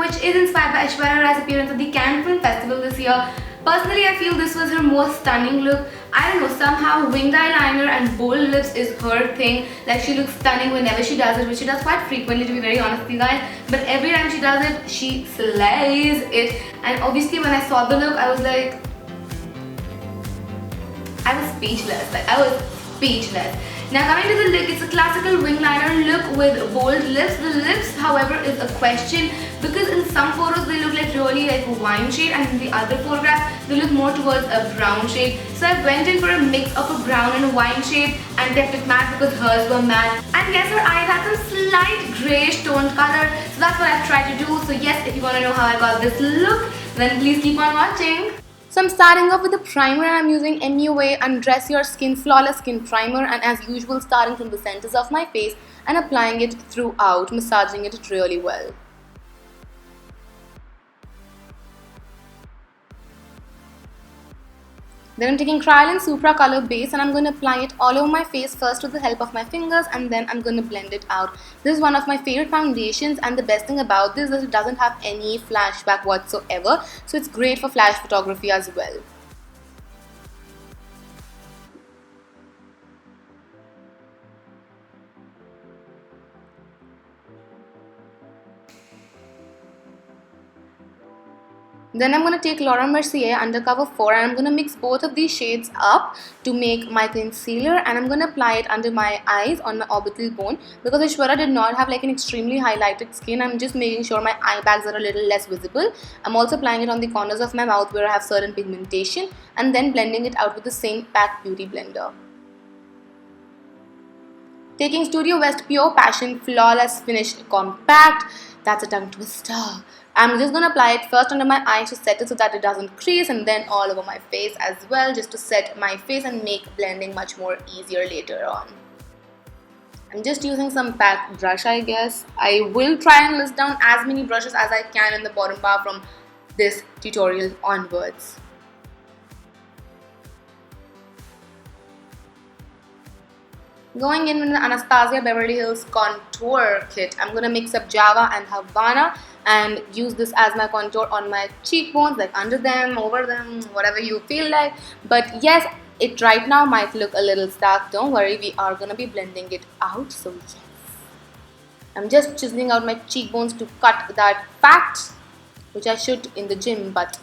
which is inspired by Aishwarya Rai's appearance at the Cannes Film Festival this year. Personally, I feel this was her most stunning look. I don't know, somehow winged eyeliner and bold lips is her thing. Like, she looks stunning whenever she does it, which she does quite frequently, to be very honest with you guys. But every time she does it, she slays it. And obviously when I saw the look, I was like, I was speechless. Now coming to the look, it's a classical wing liner look with bold lips. The lips, however, is a question because in some photos they look like really like a wine shade, and in the other photograph they look more towards a brown shade. So I went in for a mix of a brown and a wine shade and kept it matte because hers were matte. And yes, her eyes had some slight greyish toned color, so that's what I've tried to do. So yes, if you want to know how I got this look, then please keep on watching. So I'm starting off with a primer. I'm using MUA Undress Your Skin Flawless Skin Primer, and as usual starting from the centers of my face and applying it throughout, massaging it really well. Then I'm taking Kryolan Supracolor base and I'm going to apply it all over my face first with the help of my fingers, and then I'm going to blend it out. This is one of my favorite foundations, and the best thing about this is it doesn't have any flashback whatsoever, so it's great for flash photography as well. Then I'm going to take Mercier Undercover 4 and I'm going to mix both of these shades up to make my concealer, and I'm going to apply it under my eyes on my orbital bone because Aishwarya did not have like an extremely highlighted skin. I'm just making sure my eye bags are a little less visible. I'm also applying it on the corners of my mouth where I have certain pigmentation, and then blending it out with the same PAC Beauty Blender. Taking StudioWest Pure Passion Flawless Finish Compact. That's a tongue twister. I'm just going to apply it first under my eyes to set it so that it doesn't crease, and then all over my face as well, just to set my face and make blending much more easier later on. I'm just using some PAC brush, I guess. I will try and list down as many brushes as I can in the bottom bar from this tutorial onwards. Going in with the Anastasia Beverly Hills Contour Kit, I'm going to mix up Java and Havana and use this as my contour on my cheekbones, like under them, over them, whatever you feel like. But yes, it right now might look a little stark. Don't worry, we are going to be blending it out. So yes, I'm just chiseling out my cheekbones to cut that fat, which I should in the gym, but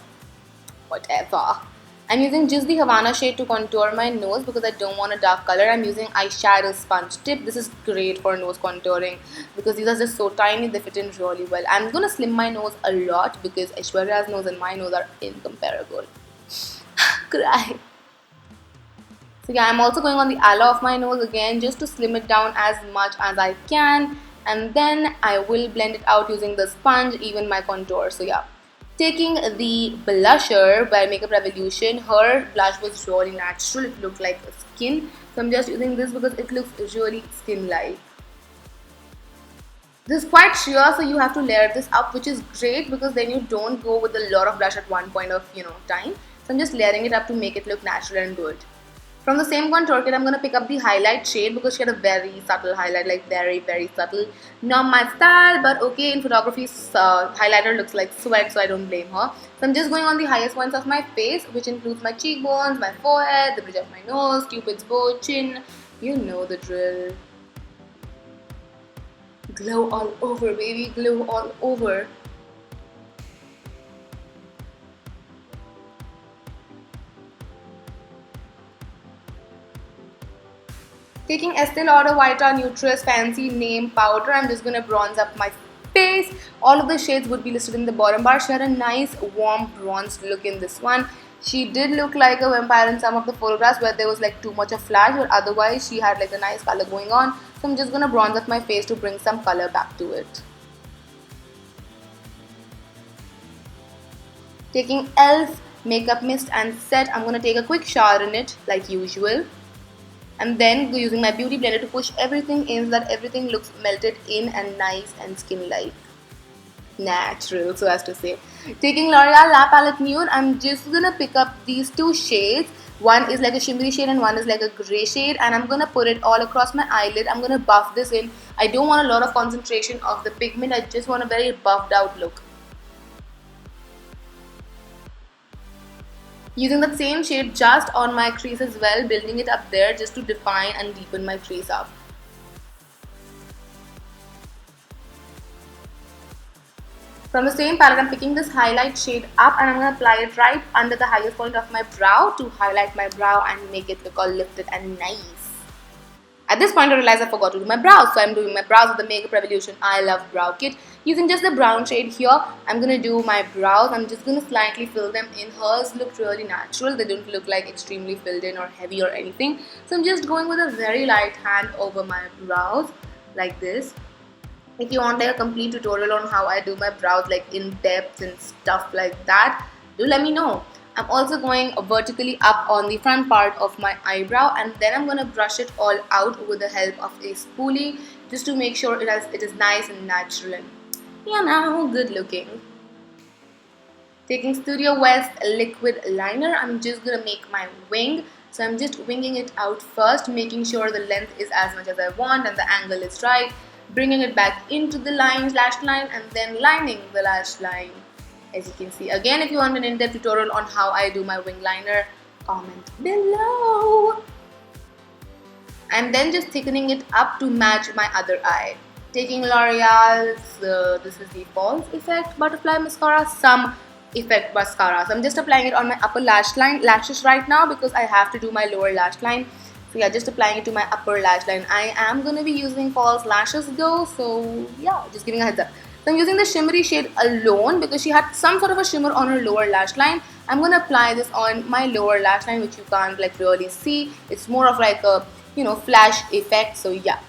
whatever. I'm using just the Havana shade to contour my nose because I don't want a dark color. I'm using eyeshadow sponge tip. This is great for nose contouring because these are just so tiny, they fit in really well. I'm going to slim my nose a lot because Aishwarya's nose and my nose are incomparable. Cry. So yeah, I'm also going on the aloe of my nose again just to slim it down as much as I can. And then I will blend it out using the sponge, even my contour. So yeah. Taking the blusher by Makeup Revolution, her blush was really natural, it looked like skin. So I'm just using this because it looks really skin-like. This is quite sheer, so you have to layer this up, which is great because then you don't go with a lot of blush at one point of time. So I'm just layering it up to make it look natural and good. From the same contour kit, I'm going to pick up the highlight shade because she had a very subtle highlight, like very, very subtle. Not my style, but okay, in photography, highlighter looks like sweat, so I don't blame her. So I'm just going on the highest points of my face, which includes my cheekbones, my forehead, the bridge of my nose, Cupid's bow, chin. You know the drill. Glow all over, baby, glow all over. Taking Estee Lauder Vita Mineral Fancy Name Powder, I'm just going to bronze up my face. All of the shades would be listed in the bottom bar. She had a nice warm bronzed look in this one. She did look like a vampire in some of the photographs where there was like too much of flash, but otherwise she had like a nice color going on. So I'm just going to bronze up my face to bring some color back to it. Taking e.l.f. Makeup Mist and Set, I'm going to take a quick shower in it like usual. And then using my beauty blender to push everything in so that everything looks melted in and nice and skin-like. Natural, so as to say. Taking Loreal La Palette Nude, I'm just gonna pick up these two shades. One is like a shimmery shade and one is like a grey shade, and I'm gonna put it all across my eyelid. I'm gonna buff this in. I don't want a lot of concentration of the pigment, I just want a very buffed out look. Using that same shade just on my crease as well, building it up there just to define and deepen my crease up. From the same palette, I'm picking this highlight shade up and I'm going to apply it right under the highest point of my brow to highlight my brow and make it look all lifted and nice. At this point, I realized I forgot to do my brows, so I'm doing my brows with the Makeup Revolution I Love Brow Kit. Using just the brown shade here, I'm going to do my brows. I'm just going to slightly fill them in. Hers look really natural. They don't look like extremely filled in or heavy or anything. So I'm just going with a very light hand over my brows like this. If you want like a complete tutorial on how I do my brows like in depth and stuff like that, do let me know. I'm also going vertically up on the front part of my eyebrow, and then I'm going to brush it all out with the help of a spoolie just to make sure it is nice and natural and, you know, good looking. Taking StudioWest liquid liner, I'm just going to make my wing. So I'm just winging it out first, making sure the length is as much as I want and the angle is right. Bringing it back into the lash line and then lining the lash line. As you can see, again, if you want an in-depth tutorial on how I do my wing liner, comment below. And then just thickening it up to match my other eye. Taking L'Oreal's, this is the False Effect Butterfly Mascara, Some Effect Mascara. So I'm just applying it on my upper lashes right now because I have to do my lower lash line. So yeah, just applying it to my upper lash line. I am going to be using false lashes though, so yeah, just giving a heads up. So I'm using the shimmery shade alone because she had some sort of a shimmer on her lower lash line. I'm going to apply this on my lower lash line, which you can't like really see. It's more of like a, you know, flash effect. So yeah,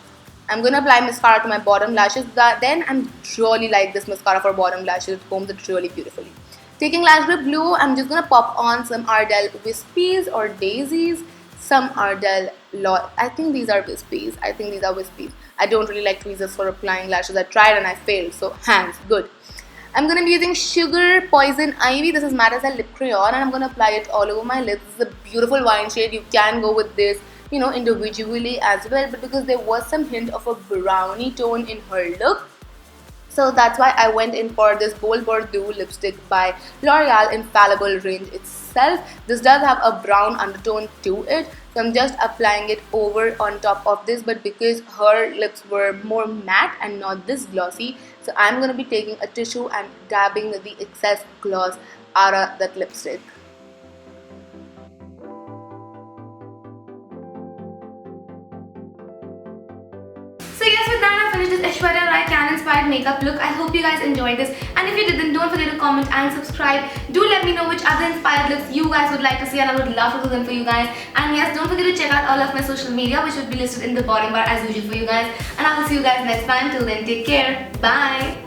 I'm going to apply mascara to my bottom lashes. Then I'm really like this mascara for bottom lashes. It combs it really beautifully. Taking Lash Grip Blue, I'm just going to pop on some Ardell Wispies or Daisies. Some Ardell, I think these are Wispies. I think these are Wispies. I don't really like tweezers for applying lashes. I tried and I failed. So hands, good. I'm going to be using Sugar Poison Ivy. This is Mademoiselle Lip Crayon and I'm going to apply it all over my lips. This is a beautiful wine shade. You can go with this, you know, individually as well. But because there was some hint of a brownie tone in her look, so that's why I went in for this Bold Bordeaux lipstick by L'Oreal Infallible range itself. This does have a brown undertone to it. So I'm just applying it over on top of this. But because her lips were more matte and not this glossy, so I'm going to be taking a tissue and dabbing the excess gloss out of that lipstick. So yes, with that I finished this Aishwarya Rai can-inspired makeup look. I hope you guys enjoyed this, and if you did, then don't forget to comment and subscribe. Do let me know which other inspired looks you guys would like to see, and I would love to do them for you guys. And yes, don't forget to check out all of my social media, which would be listed in the bottom bar as usual for you guys. And I will see you guys next time. Till then, take care. Bye.